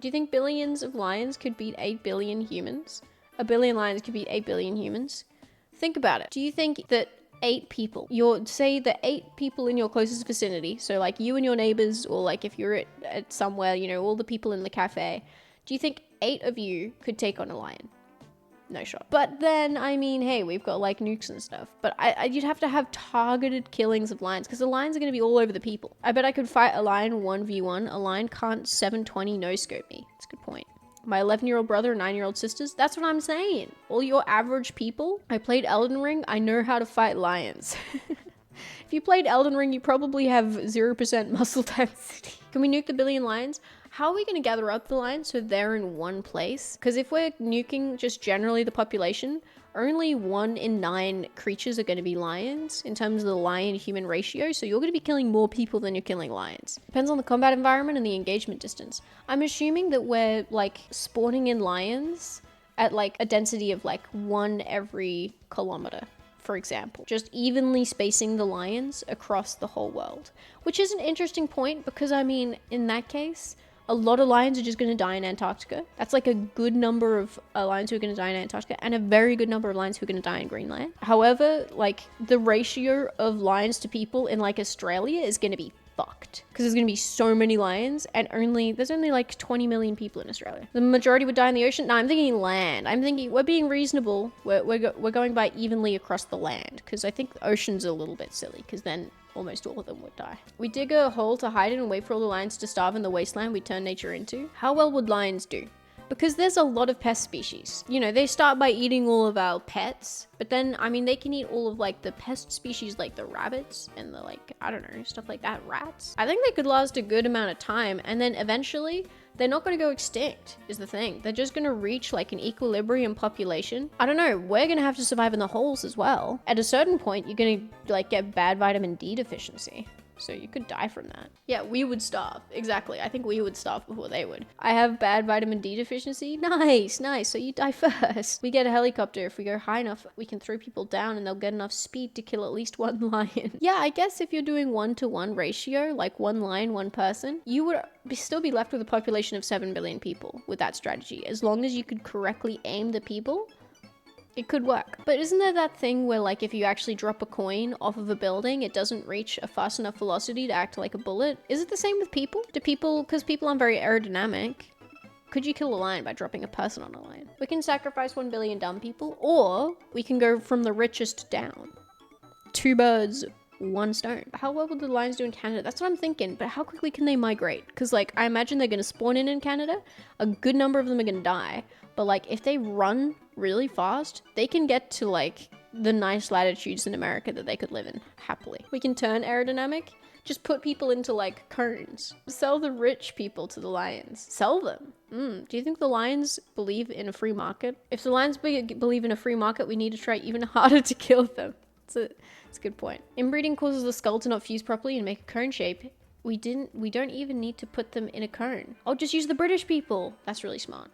Do you think billions of lions could beat 8 billion humans? A billion lions could beat 8 billion humans? Think about it. Do you think that 8 people, say the 8 people in your closest vicinity, so like you and your neighbors, or like if you're at somewhere, you know, all the people in the cafe, do you think 8 of you could take on a lion? No shot. But then, I mean, hey, we've got like nukes and stuff. But you'd have to have targeted killings of lions, because the lions are going to be all over the people. I bet I could fight a lion 1v1. A lion can't 720 no scope me. That's a good point. My 11-year-old brother and 9-year-old sisters, that's what I'm saying. All your average people. I played Elden Ring. I know how to fight lions. If you played Elden Ring, you probably have 0% muscle density. Can we nuke the billion lions? How are we going to gather up the lions so they're in one place? Because if we're nuking just generally the population, only 1 in 9 creatures are going to be lions in terms of the lion-human ratio, so you're going to be killing more people than you're killing lions. Depends on the combat environment and the engagement distance. I'm assuming that we're like spawning in lions at like a density of like 1 every kilometer, for example. Just evenly spacing the lions across the whole world. Which is an interesting point because, I mean, in that case, a lot of lions are just going to die in Antarctica. That's like a good number of lions who are going to die in Antarctica and a very good number of lions who are going to die in Greenland. However, like the ratio of lions to people in like Australia is going to be fucked because there's going to be so many lions and there's only like 20 million people in Australia. The majority would die in the ocean. No, I'm thinking land. I'm thinking we're being reasonable. We're going by evenly across the land because I think the ocean's a little bit silly because then almost all of them would die. We dig a hole to hide it and wait for all the lions to starve in the wasteland we turn nature into. How well would lions do? Because there's a lot of pest species. You know, they start by eating all of our pets, but then, I mean, they can eat all of like the pest species like the rabbits and the like, I don't know, stuff like that, rats. I think they could last a good amount of time and then eventually they're not going to go extinct is the thing. They're just going to reach like an equilibrium population. I don't know, we're going to have to survive in the holes as well. At a certain point, you're going to like get bad vitamin D deficiency. So you could die from that. Yeah, we would starve. Exactly. I think we would starve before they would. I have bad vitamin D deficiency. Nice. So you die first. We get a helicopter. If we go high enough, we can throw people down and they'll get enough speed to kill at least 1 lion. Yeah, I guess if you're doing 1-to-1 ratio, like 1 lion, 1 person, you would still be left with a population of 7 billion people with that strategy. As long as you could correctly aim the people, it could work. But isn't there that thing where like if you actually drop a coin off of a building, it doesn't reach a fast enough velocity to act like a bullet? Is it the same with people? Because people aren't very aerodynamic. Could you kill a lion by dropping a person on a lion? We can sacrifice 1 billion dumb people, or we can go from the richest down. 2 birds, 1 stone. How well would the lions do in Canada? That's what I'm thinking, but how quickly can they migrate? Because like, I imagine they're gonna spawn in Canada, a good number of them are gonna die, but like if they run really fast, they can get to like the nice latitudes in America that they could live in happily. We can turn aerodynamic, just put people into like cones. Sell the rich people to the lions. Sell them. Do you think the lions believe in a free market? If the lions believe in a free market, we need to try even harder to kill them. It's a good point. Inbreeding causes the skull to not fuse properly and make a cone shape. We don't even need to put them in a cone. Oh, just use the British people. That's really smart.